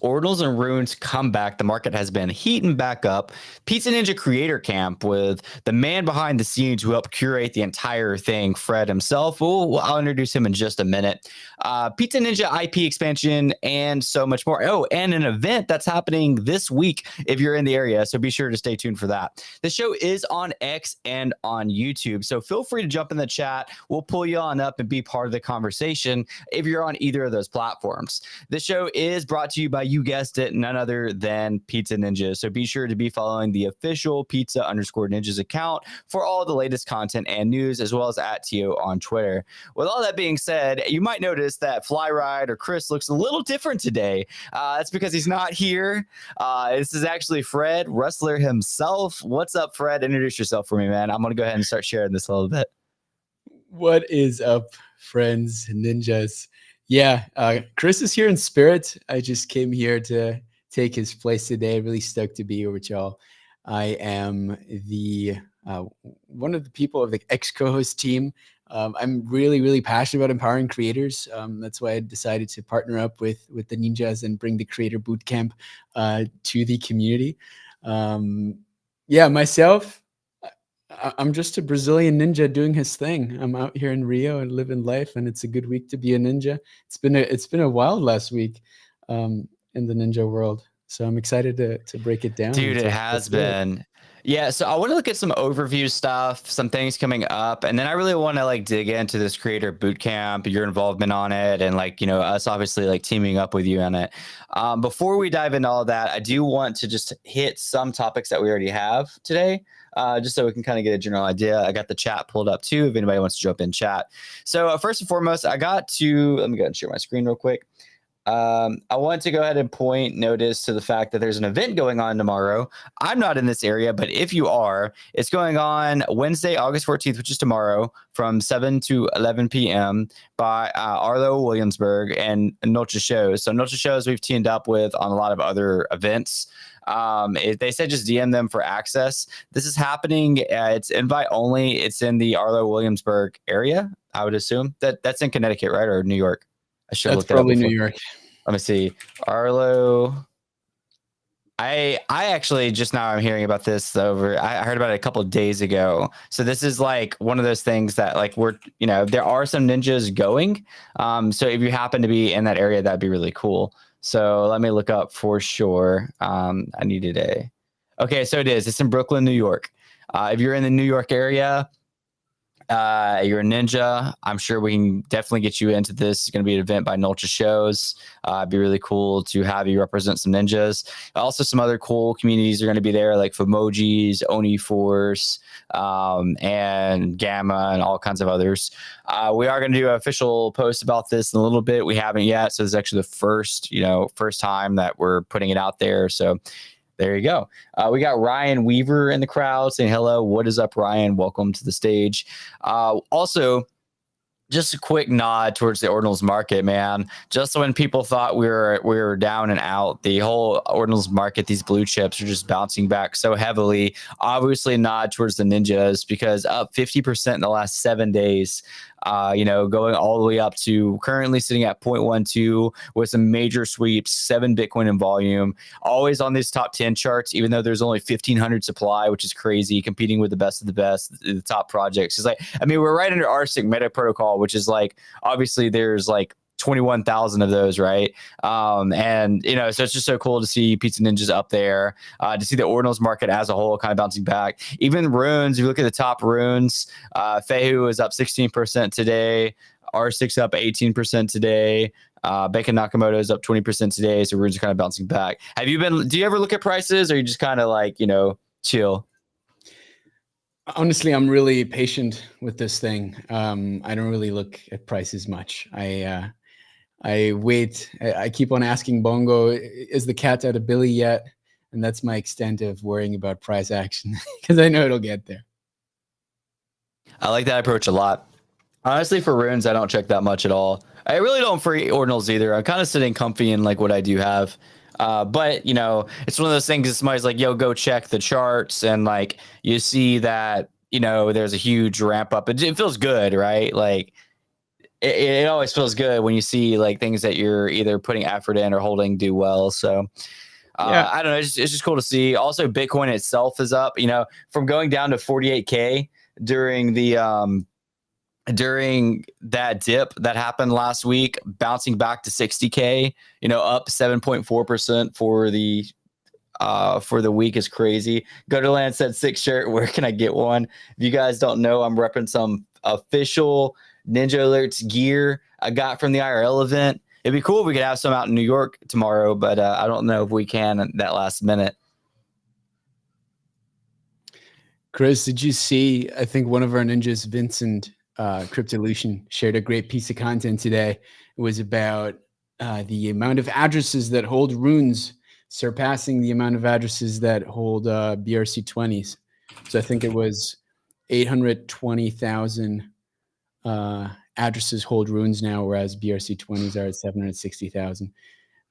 Ordinals and Runes come back. The market has been heating back up. Pizza Ninja Creator Camp with the man behind the scenes who helped curate the entire thing, Fred himself. I'll introduce him in just a minute. Pizza Ninja IP expansion and so much more. Oh, and an event that's happening this week if you're in the area. So be sure to stay tuned for that. The show is on X and on YouTube. So feel free to jump in the chat. We'll pull you on up and be part of the conversation if you're on either of those platforms. This show is brought to you by, you guessed it, none other than Pizza Ninja. So be sure to be following the official pizza_ninjas account for all the latest content and news, as well as at TO on Twitter. With all that being said, you might notice that Flyride or Chris looks a little different today. That's because he's not here. This is actually Fred, wrestler himself. What's up, Fred? Introduce yourself for me, man. I'm going to go ahead and start sharing this a little bit. What is up, friends, ninjas? Yeah, Chris is here in spirit. I just came here to take his place today. Really stoked to be here with y'all. I am the one of the people of the ex-co-host team. I'm really passionate about empowering creators. That's why I decided to partner up with the ninjas and bring the creator bootcamp to the community. Myself, I'm just a Brazilian ninja doing his thing. I'm out here in Rio and living life, and it's a good week to be a ninja. It's been a wild last week in the ninja world. So I'm excited to break it down. Dude, it has been. Yeah, so I want to look at some overview stuff, some things coming up, and then I really want to like dig into this creator bootcamp, your involvement on it, and like, you know, us obviously like teaming up with you on it. Before we dive into all that, I do want to just hit some topics that we already have today. Just so we can kind of get a general idea. I got the chat pulled up too, if anybody wants to jump in chat. So first and foremost, let me go ahead and share my screen real quick. I want to go ahead and point notice to the fact that there's an event going on tomorrow. I'm not in this area, but if you are, it's going on Wednesday, August 14th, which is tomorrow, from 7 to 11 p.m. by Arlo Williamsburg and Noche Shows. So Noche Shows we've teamed up with on a lot of other events. They said just DM them for access. This is happening. It's invite only. It's in the Arlo Williamsburg area. I would assume that's in Connecticut, right? Or New York. I should look that up. Probably New York. Let me see. Arlo. I actually just now I'm hearing about this I heard about it a couple of days ago. So this is like one of those things that like there are some ninjas going. So if you happen to be in that area, that'd be really cool. So let me look up for sure. I needed okay. So it is. It's in Brooklyn, New York. If you're in the New York area, you're a ninja, I'm sure we can definitely get you into this. It's going to be an event by Noche Shows. It'd be really cool to have you represent some ninjas. Also, some other cool communities are going to be there, like Famojis, Oni Force, and Gamma, and all kinds of others. We are going to do an official post about this in a little bit. We haven't yet, so this is actually the first time that we're putting it out there. So there you go. We got Ryan Weaver in the crowd saying hello. What is up, Ryan? Welcome to the stage. Also, just a quick nod towards the Ordinals market, man. Just when people thought we were down and out, the whole Ordinals market, these blue chips are just bouncing back so heavily. Obviously, nod towards the ninjas because up 50% in the last 7 days. Going all the way up to currently sitting at 0.12 with some major sweeps, 7 Bitcoin in volume, always on these top 10 charts, even though there's only 1,500 supply, which is crazy, competing with the best of the best, the top projects. It's like, we're right under RSIC Meta Protocol, which is like, obviously there's like 21,000 of those, right? So it's just so cool to see Pizza Ninjas up there, to see the Ordinals market as a whole kind of bouncing back. Even runes, if you look at the top runes, Fehu is up 16% today, R6 up 18% today, Bacon Nakamoto is up 20% today, so runes are kind of bouncing back. Do you ever look at prices, or you just kind of like, chill? Honestly, I'm really patient with this thing. I don't really look at prices much. I wait. I keep on asking Bongo, is the cat out of Billy yet? And that's my extent of worrying about price action because I know it'll get there. I like that approach a lot. Honestly, for runes, I don't check that much at all. I really don't for Ordinals either. I'm kind of sitting comfy in like what I do have. But it's one of those things that somebody's like, yo, go check the charts. And like, you see that, there's a huge ramp up. It feels good, right? Like, it always feels good when you see like things that you're either putting effort in or holding do well. So Yeah. I don't know. It's just cool to see. Also, Bitcoin itself is up, from going down to 48K during during that dip that happened last week, bouncing back to 60K, up 7.4% for the week is crazy. Gutterland said 6 shirt. Where can I get one? If you guys don't know, I'm repping some official Ninja Alerts gear I got from the IRL event. It'd be cool if we could have some out in New York tomorrow, but I don't know if we can at that last minute. Chris, did you see? I think one of our ninjas, Vincent Cryptolution, shared a great piece of content today. It was about the amount of addresses that hold runes surpassing the amount of addresses that hold BRC20s. So I think it was 820,000 addresses hold runes now, whereas BRC20s are at 760,000.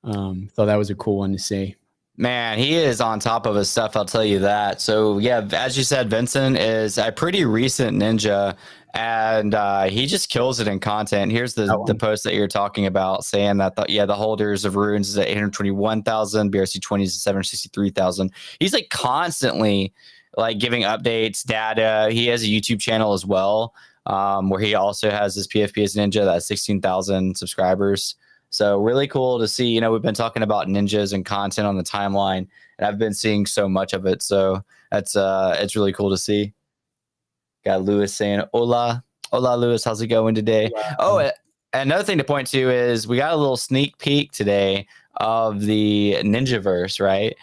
Thought that was a cool one to see. Man, he is on top of his stuff, I'll tell you that. So, yeah, as you said, Vincent is a pretty recent ninja, and he just kills it in content. Here's the post that you're talking about saying that, the holders of runes is at 821,000, BRC20s is 763,000. He's like constantly like giving updates, data. He has a YouTube channel as well, where he also has his PFP as Ninja that has 16,000 subscribers. So really cool to see. We've been talking about ninjas and content on the timeline, and I've been seeing so much of it. So that's it's really cool to see. Got Lewis saying hola Lewis, how's it going today? Wow. Oh, another thing to point to is we got a little sneak peek today of the Ninjaverse, right?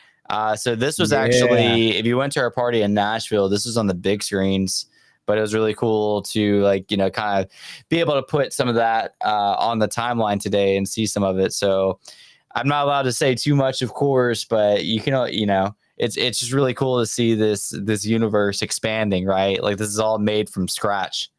So this was actually, if you went to our party in Nashville, this was on the big screens. But it was really cool to kind of be able to put some of that on the timeline today and see some of it. So I'm not allowed to say too much, of course, but you can, it's just really cool to see this universe expanding, right? Like this is all made from scratch.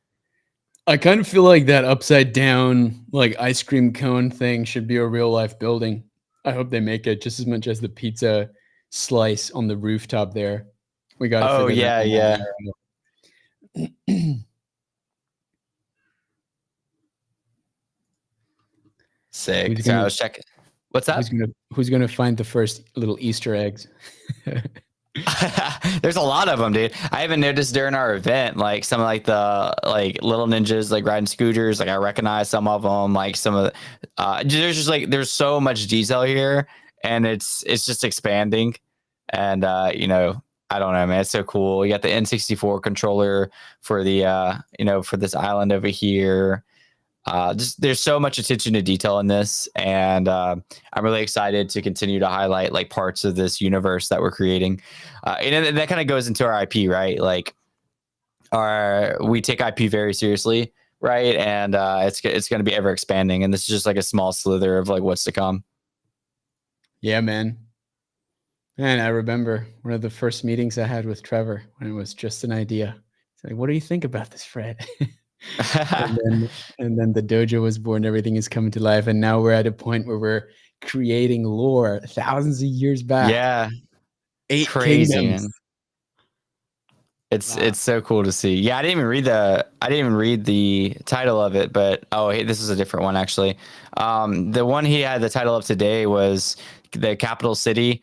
I kind of feel like that upside down, like ice cream cone thing should be a real life building. I hope they make it just as much as the pizza slice on the rooftop there. We got to figure that out. Sick. So I was checking. What's that? Who's gonna find the first little Easter eggs? There's a lot of them, dude. I even noticed during our event, like some of like the little ninjas like riding scooters. Like I recognize some of them. Like some of the, there's just there's so much detail here, and it's just expanding, and I don't know, man. It's so cool. You got the N64 controller for the, for this island over here. Just there's so much attention to detail in this, and I'm really excited to continue to highlight like parts of this universe that we're creating. And that kind of goes into our IP, right? Like, we take IP very seriously, right? And it's going to be ever expanding, and this is just like a small slither of like what's to come. Yeah, man. And I remember one of the first meetings I had with Trevor when it was just an idea. He's like, "What do you think about this, Fred?" and then the dojo was born. Everything is coming to life, and now we're at a point where we're creating lore thousands of years back. Yeah, 8 crazy, kingdoms. man. It's so cool to see. Yeah, I didn't even read the title of it, but hey, this is a different one actually. The one he had the title of today was the capital city,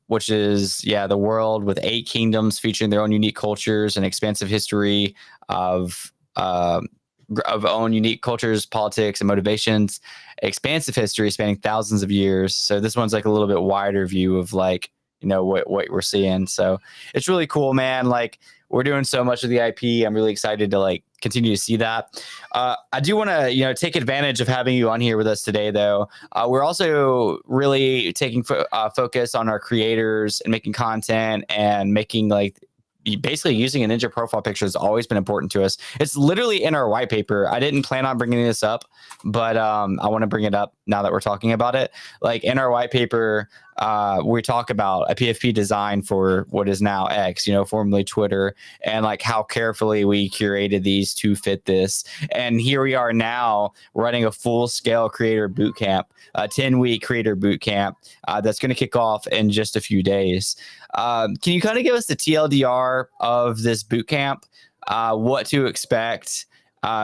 which is the world with 8 kingdoms featuring their own unique cultures and expansive history of own unique cultures, politics, and motivations. Expansive history spanning thousands of years. So this one's like a little bit wider view of like what we're seeing. So it's really cool, man. Like we're doing so much of the IP. I'm really excited to like continue to see that. I do want to take advantage of having you on here with us today, though. We're also really taking focus on our creators and making content and making like basically using a ninja profile picture has always been important to us. It's literally in our white paper. I didn't plan on bringing this up, but I want to bring it up now that we're talking about it. Like in our white paper, we talk about a PFP design for what is now X, formerly Twitter, and like how carefully we curated these to fit this. And here we are now running a full scale creator boot camp, a 10-week creator boot camp that's going to kick off in just a few days. Can you kind of give us the TLDR of this boot camp, what to expect,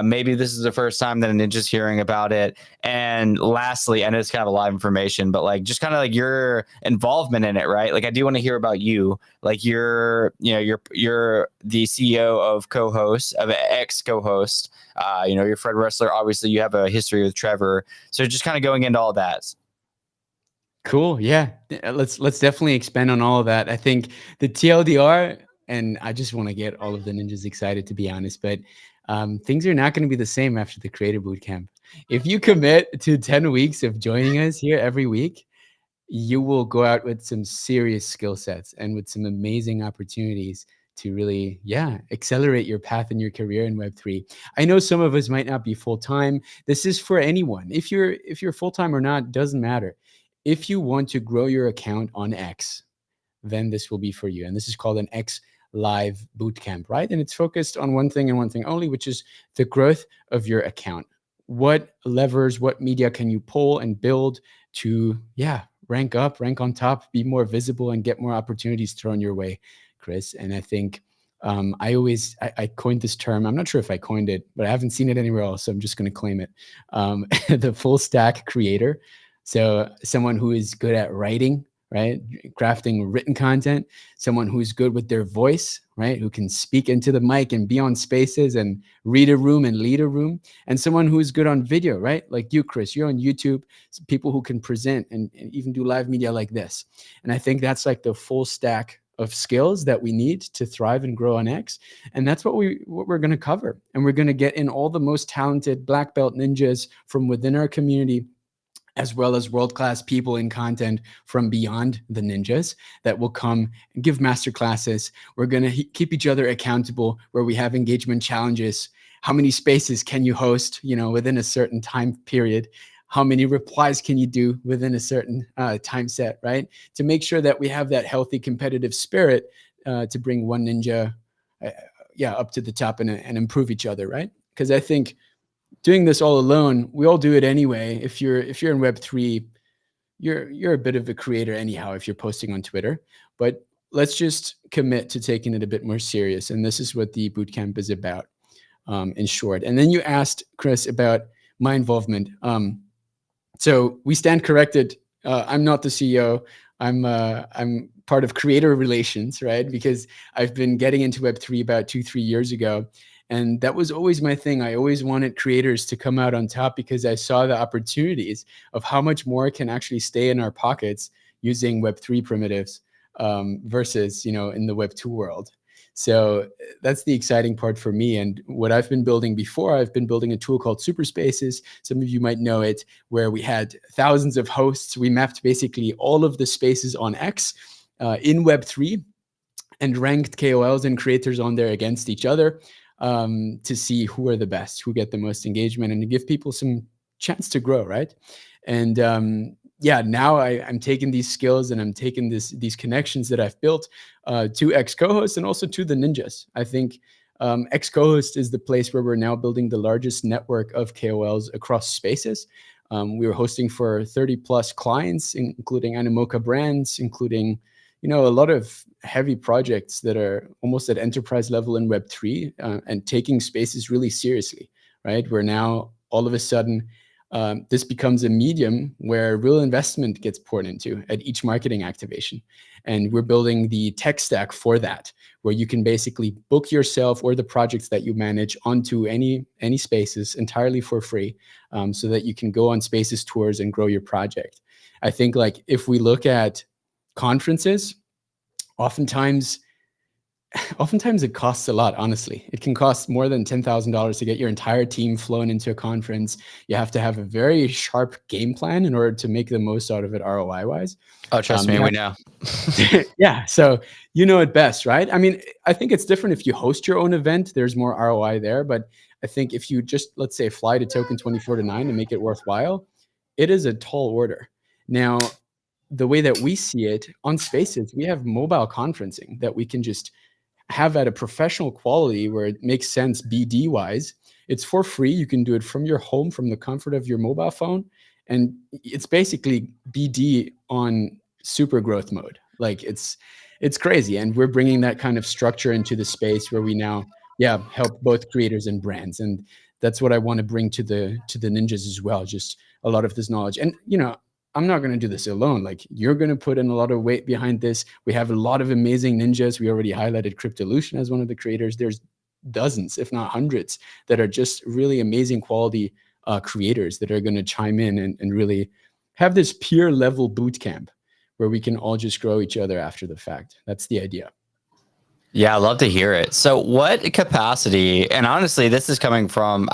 Maybe this is the first time that a ninja's hearing about it. And lastly, I know it's kind of a lot of information, but like just kind of like your involvement in it, right? Like I do want to hear about you. Like you're the CEO of co-host of ex co-host. You're Fred Wrestler. Obviously, you have a history with Trevor. So just kind of going into all that. Cool. Yeah. Let's definitely expand on all of that. I think the TLDR, and I just want to get all of the ninjas excited, to be honest, but things are not going to be the same after the Creator Bootcamp. If you commit to 10 weeks of joining us here every week, you will go out with some serious skill sets and with some amazing opportunities to really, accelerate your path in your career in Web3. I know some of us might not be full-time. This is for anyone. If you're full-time or not, doesn't matter. If you want to grow your account on X, then this will be for you. And this is called an X Live Bootcamp, right? And it's focused on one thing and one thing only, which is the growth of your account. What levers, what media can you pull and build to, rank up, rank on top, be more visible, and get more opportunities thrown your way, Chris? And I think I coined this term. I'm not sure if I coined it, but I haven't seen it anywhere else, so I'm just going to claim it. The full stack creator. So someone who is good at writing, right? Crafting written content, someone who's good with their voice, right? Who can speak into the mic and be on spaces and read a room and lead a room, and someone who's good on video, right? Like you, Chris, you're on YouTube, people who can present and even do live media like this. And I think that's like the full stack of skills that we need to thrive and grow on X. And that's what we're going to cover. And we're going to get in all the most talented black belt ninjas from within our community, as well as world-class people in content from beyond the ninjas that will come and give masterclasses. We're going to keep each other accountable, where we have engagement challenges. How many spaces can you host, within a certain time period? How many replies can you do within a certain time set, right? To make sure that we have that healthy competitive spirit to bring one ninja up to the top and improve each other, right? Because I think doing this all alone, we all do it anyway. If you're in Web3, you're a bit of a creator anyhow if you're posting on Twitter. But let's just commit to taking it a bit more serious. And this is what the bootcamp is about, in short. And then you asked, Chris, about my involvement. So we stand corrected. I'm not the CEO. I'm part of creator relations, right? Because I've been getting into Web3 about 2-3 years ago. And that was always my thing. I always wanted creators to come out on top because I saw the opportunities of how much more can actually stay in our pockets using Web3 primitives versus, in the Web2 world. So that's the exciting part for me. And what I've been building before, I've been building a tool called Super Spaces. Some of you might know it, where we had thousands of hosts. We mapped basically all of the spaces on X in Web3 and ranked KOLs and creators on there against each other to see who are the best, who get the most engagement, and to give people some chance to grow, right? And now I'm taking these skills and I'm taking these connections that I've built to X co-host and also to the ninjas. I think X co-host is the place where we're now building the largest network of KOLs across spaces. We were hosting for 30 plus clients, including Animoca brands, including a lot of heavy projects that are almost at enterprise level in Web3 and taking spaces really seriously, right? Where now all of a sudden this becomes a medium where real investment gets poured into at each marketing activation. And we're building the tech stack for that, where you can basically book yourself or the projects that you manage onto any spaces entirely for free, so that you can go on spaces tours and grow your project. I think like if we look at conferences, oftentimes it costs a lot, honestly. It can cost more than $10,000 to get your entire team flown into a conference. You have to have a very sharp game plan in order to make the most out of it ROI-wise. Oh, trust me, we know. Yeah, so you know it best, right? I mean, I think it's different if you host your own event. There's more ROI there. But I think if you just, let's say, fly to Token 24 to 9 to make it worthwhile, it is a tall order. Now, the way that we see it on Spaces, we have mobile conferencing that we can just have at a professional quality where it makes sense BD wise. It's for free. You can do it from your home, from the comfort of your mobile phone. And it's basically BD on super growth mode. Like it's crazy. And we're bringing that kind of structure into the space where we now, help both creators and brands. And that's what I want to bring to the ninjas as well. Just a lot of this knowledge. And I'm not going to do this alone. Like, you're going to put in a lot of weight behind this. We have a lot of amazing ninjas. We already highlighted Cryptolution as one of the creators. There's dozens, if not hundreds, that are just really amazing quality creators that are going to chime in and really have this peer level boot camp where we can all just grow each other after the fact. That's the idea. Yeah, I love to hear it. So what capacity, and honestly, this is coming from,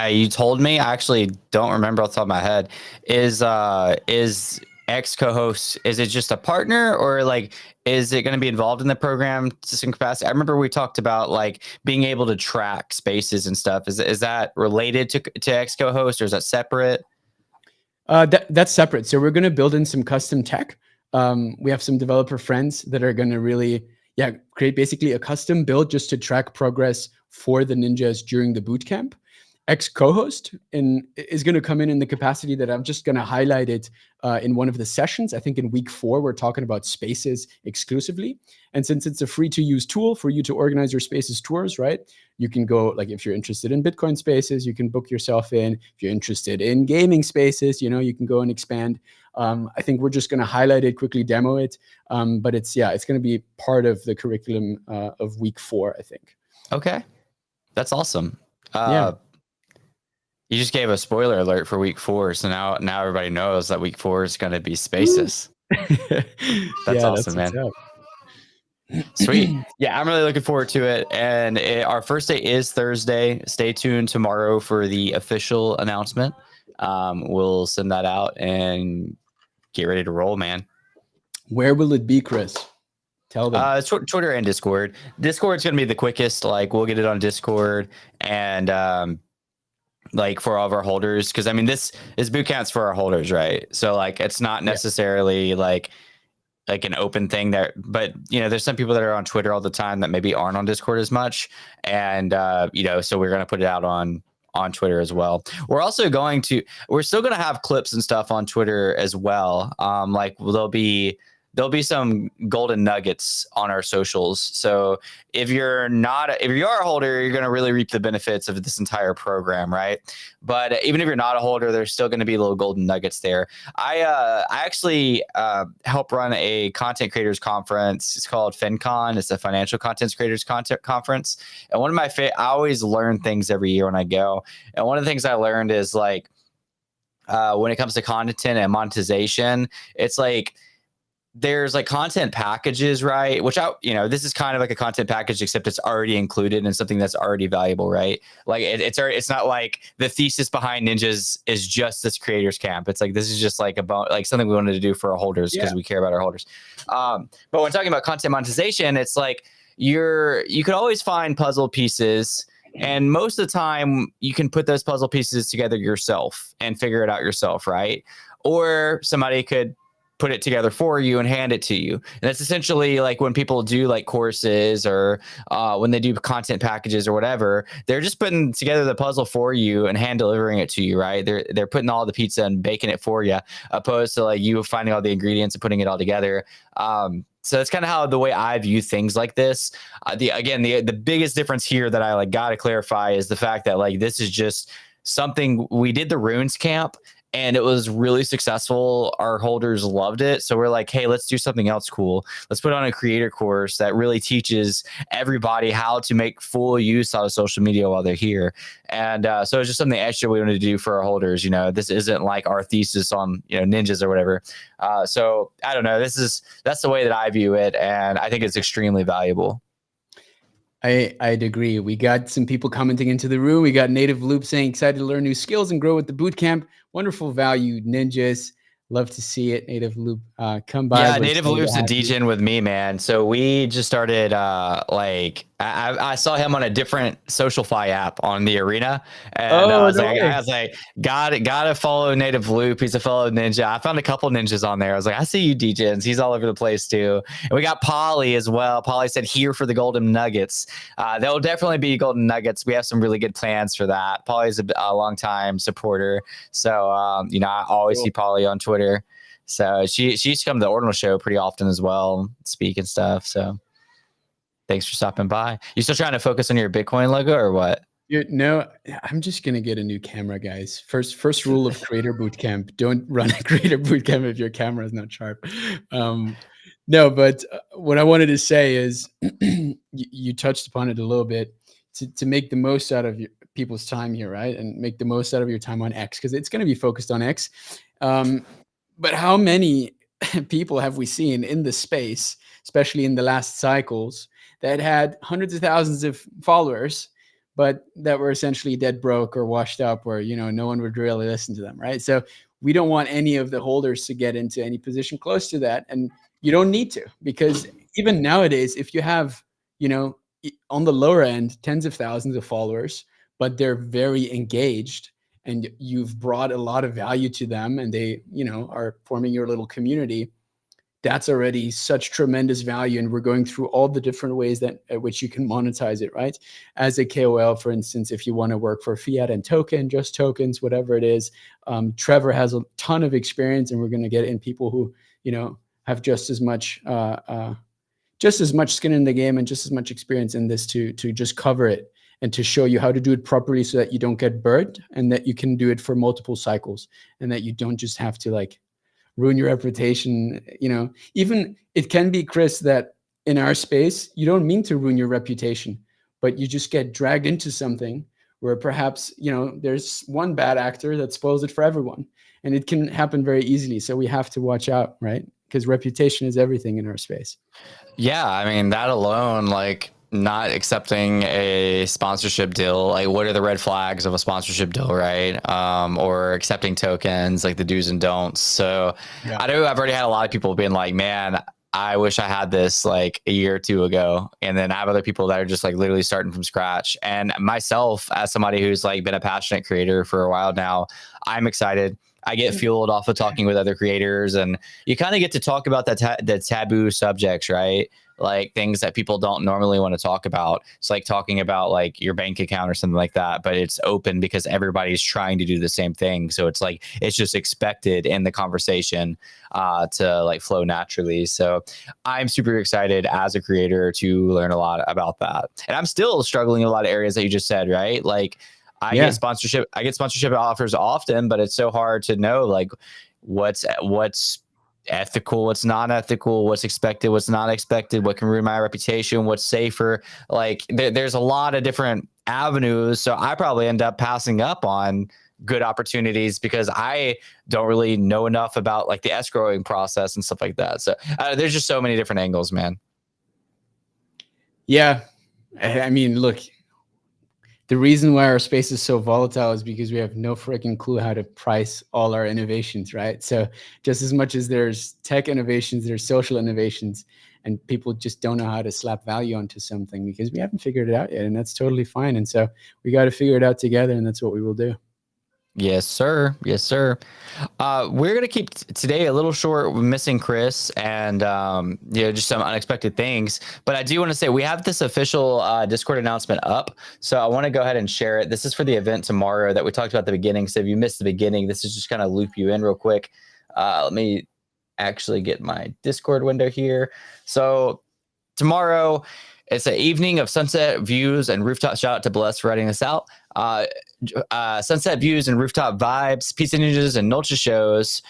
you told me, I actually don't remember off the top of my head, is ex co-host, is it just a partner, or like, is it going to be involved in the program to some capacity? I remember we talked about like being able to track spaces and stuff. Is that related to ex co-host, or is that separate? That's separate. So we're going to build in some custom tech. We have some developer friends that are going to really create basically a custom build just to track progress for the ninjas during the bootcamp. Ex co-host is going to come in the capacity that I'm just going to highlight it in one of the sessions. I think in week 4, we're talking about spaces exclusively. And since it's a free to use tool for you to organize your spaces tours, right? You can go, like, if you're interested in Bitcoin spaces, you can book yourself in. If you're interested in gaming spaces, you can go and expand. I think we're just going to highlight it, quickly demo it. But it's going to be part of the curriculum of week 4, I think. Okay. That's awesome. Yeah. You just gave a spoiler alert for week 4. So now everybody knows that week 4 is going to be spaces. That's awesome, man. Sweet. Yeah, I'm really looking forward to it. And our first day is Thursday. Stay tuned tomorrow for the official announcement. We'll send that out and get ready to roll, man. Where will it be, Chris? Tell them. Twitter and Discord. Discord's going to be the quickest. Like, we'll get it on Discord and like for all of our holders. Because, I mean, this is boot camps for our holders, right? So, like, it's not necessarily like an open thing there, but there's some people that are on Twitter all the time that maybe aren't on Discord as much. And, so we're going to put it out on Twitter as well. We're still going to have clips and stuff on Twitter as well. Like there'll be some golden nuggets on our socials. So if you are a holder, you're going to really reap the benefits of this entire program, right? But even if you're not a holder, there's still going to be little golden nuggets there. I actually help run a content creators conference. It's called FinCon. It's a financial content creators conference. And one of my I always learn things every year when I go. And one of the things I learned is like when it comes to content and monetization, it's like there's like content packages, right? Which this is kind of like a content package, except it's already included in something that's already valuable, right? Like it's not like the thesis behind Ninjas is just this creators camp. It's like, this is just like like something we wanted to do for our holders because we care about our holders. But when talking about content monetization, it's like you could always find puzzle pieces, and most of the time you can put those puzzle pieces together yourself and figure it out yourself, right? Or somebody could put it together for you and hand it to you. And that's essentially like when people do like courses or when they do content packages or whatever, they're just putting together the puzzle for you and hand delivering it to you, right? They're putting all the pizza and baking it for you, opposed to like you finding all the ingredients and putting it all together. So that's kind of how the way I view things like this. The biggest difference here that I like got to clarify is the fact that like this is just something we did the runes camp. And it was really successful. Our holders loved it. So we're like, hey, let's do something else cool. Let's put on a creator course that really teaches everybody how to make full use out of social media while they're here. And so it's just something extra we wanted to do for our holders. This isn't like our thesis on, ninjas or whatever. So I don't know. That's the way that I view it. And I think it's extremely valuable. I'd agree. We got some people commenting into the room. We got Native Loop saying excited to learn new skills and grow with the bootcamp. Wonderful value, ninjas. Love to see it. Native Loop, come by. Yeah, Native Loop's a DJ with me, man. So we just started I saw him on a different SocialFi app on the arena, and I was like, gotta follow Native Loop. He's a fellow ninja. I found a couple ninjas on there. I was like, I see you, DJs. He's all over the place too. And we got Polly as well. Polly said here for the golden nuggets. There will definitely be golden nuggets. We have some really good plans for that. Polly's a long time supporter, so I always see Polly on Twitter. So she used to come to the Ordinals show pretty often as well, speak and stuff. So thanks for stopping by. You still trying to focus on your Bitcoin logo or what? No, I'm just gonna get a new camera, guys. First rule of Creator Bootcamp: don't run a Creator Bootcamp if your camera is not sharp. No, but what I wanted to say is, you touched upon it a little bit, to make the most out of people's time here, right? And make the most out of your time on X, because it's going to be focused on X. But how many people have we seen in the space, especially in the last cycles, that had hundreds of thousands of followers, but that were essentially dead broke or washed up, or no one would really listen to them, right? So we don't want any of the holders to get into any position close to that, and you don't need to, because even nowadays, if you have on the lower end tens of thousands of followers, but they're very engaged, and you've brought a lot of value to them, and they are forming your little community, that's already such tremendous value. And we're going through all the different ways at which you can monetize it, right? As a KOL, for instance, if you want to work for fiat and token, just tokens, whatever it is. Trevor has a ton of experience, and we're going to get in people who have just as much skin in the game and just as much experience in this to just cover it and to show you how to do it properly, so that you don't get burnt, and that you can do it for multiple cycles, and that you don't just have to ruin your reputation. Even it can be, Chris, that in our space, you don't mean to ruin your reputation, but you just get dragged into something where perhaps, there's one bad actor that spoils it for everyone, and it can happen very easily. So we have to watch out, right? Because reputation is everything in our space. Yeah, I mean, that alone, not accepting a sponsorship deal, what are the red flags of a sponsorship deal, right? Or accepting tokens, the do's and don'ts. So yeah. I know I've already had a lot of people being like, man, I wish I had this a year or two ago. And then I have other people that are just literally starting from scratch. And myself, as somebody who's been a passionate creator for a while now, I'm excited. I get fueled off of talking with other creators, and you kind of get to talk about the taboo subjects, right? Things that people don't normally want to talk about. It's talking about your bank account or something like that, but it's open because everybody's trying to do the same thing. So it's it's just expected in the conversation to flow naturally. So I'm super excited as a creator to learn a lot about that. And I'm still struggling in a lot of areas that you just said, right? I get sponsorship offers often, but it's so hard to know what's ethical, what's not ethical, what's expected, what's not expected, what can ruin my reputation, what's safer. There's a lot of different avenues. So I probably end up passing up on good opportunities because I don't really know enough about the escrowing process and stuff like that. So there's just so many different angles, man. Yeah. I mean, look, the reason why our space is so volatile is because we have no freaking clue how to price all our innovations, right? So just as much as there's tech innovations, there's social innovations, and people just don't know how to slap value onto something because we haven't figured it out yet, and that's totally fine. And so we got to figure it out together, and that's what we will do. Yes, sir. Yes, sir. We're going to keep today a little short. We're missing Chris and, just some unexpected things. But I do want to say we have this official Discord announcement up. So I want to go ahead and share it. This is for the event tomorrow that we talked about at the beginning. So if you missed the beginning, this is just kind of loop you in real quick. Let me actually get my Discord window here. So tomorrow, it's an evening of sunset views and rooftop. Shout out to Bless for writing this out. Sunset views and rooftop vibes, Pizza Ninjas and Nulcha shows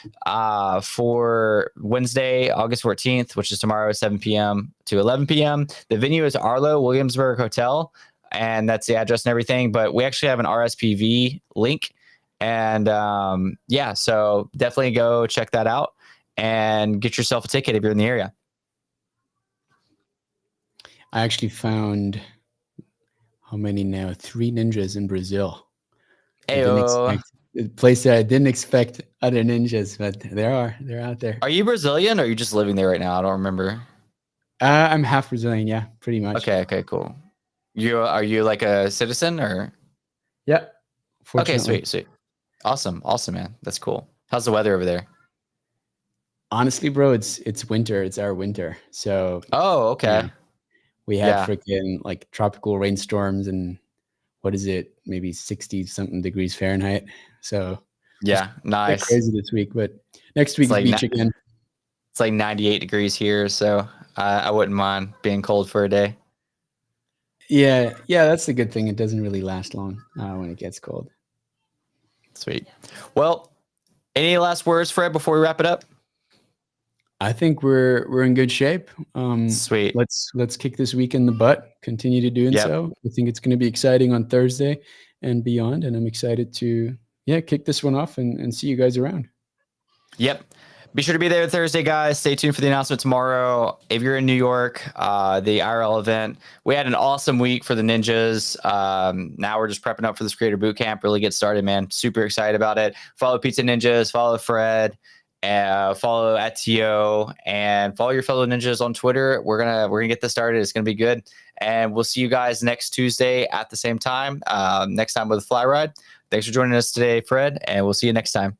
for Wednesday, August 14th, which is tomorrow, 7 p.m. to 11 p.m. The venue is Arlo Williamsburg Hotel, and that's the address and everything. But we actually have an RSPV link, and so definitely go check that out and get yourself a ticket if you're in the area. I actually found how many now? 3 ninjas in Brazil. A place that I didn't expect other ninjas, but they're out there. Are you Brazilian or are you just living there right now? I don't remember. I'm half Brazilian, yeah, pretty much. Okay, cool. Are you a citizen or? Yeah. Okay, sweet. Awesome, man. That's cool. How's the weather over there? Honestly, bro, it's winter. It's our winter. So. Oh, okay. We had freaking tropical rainstorms and what is it? Maybe 60 something degrees Fahrenheit. So nice. Crazy this week, but next week is beach again. It's 98 degrees here, so I wouldn't mind being cold for a day. Yeah, that's the good thing. It doesn't really last long when it gets cold. Sweet. Well, any last words, Fred, before we wrap it up? I think we're in good shape. Sweet. Let's kick this week in the butt. Continue to doing Yep. so. I think it's going to be exciting on Thursday and beyond, and I'm excited to kick this one off and see you guys around. Yep. Be sure to be there Thursday, guys. Stay tuned for the announcement tomorrow. If you're in New York, the IRL event, we had an awesome week for the Ninjas. Now we're just prepping up for this Creator Bootcamp. Really get started, man. Super excited about it. Follow Pizza Ninjas. Follow Fred. Follow at TO and follow your fellow ninjas on Twitter. We're gonna get this started. It's gonna be good, and we'll see you guys next Tuesday at the same time. Next time with a Fly Ride. Thanks for joining us today, Fred, and we'll see you next time.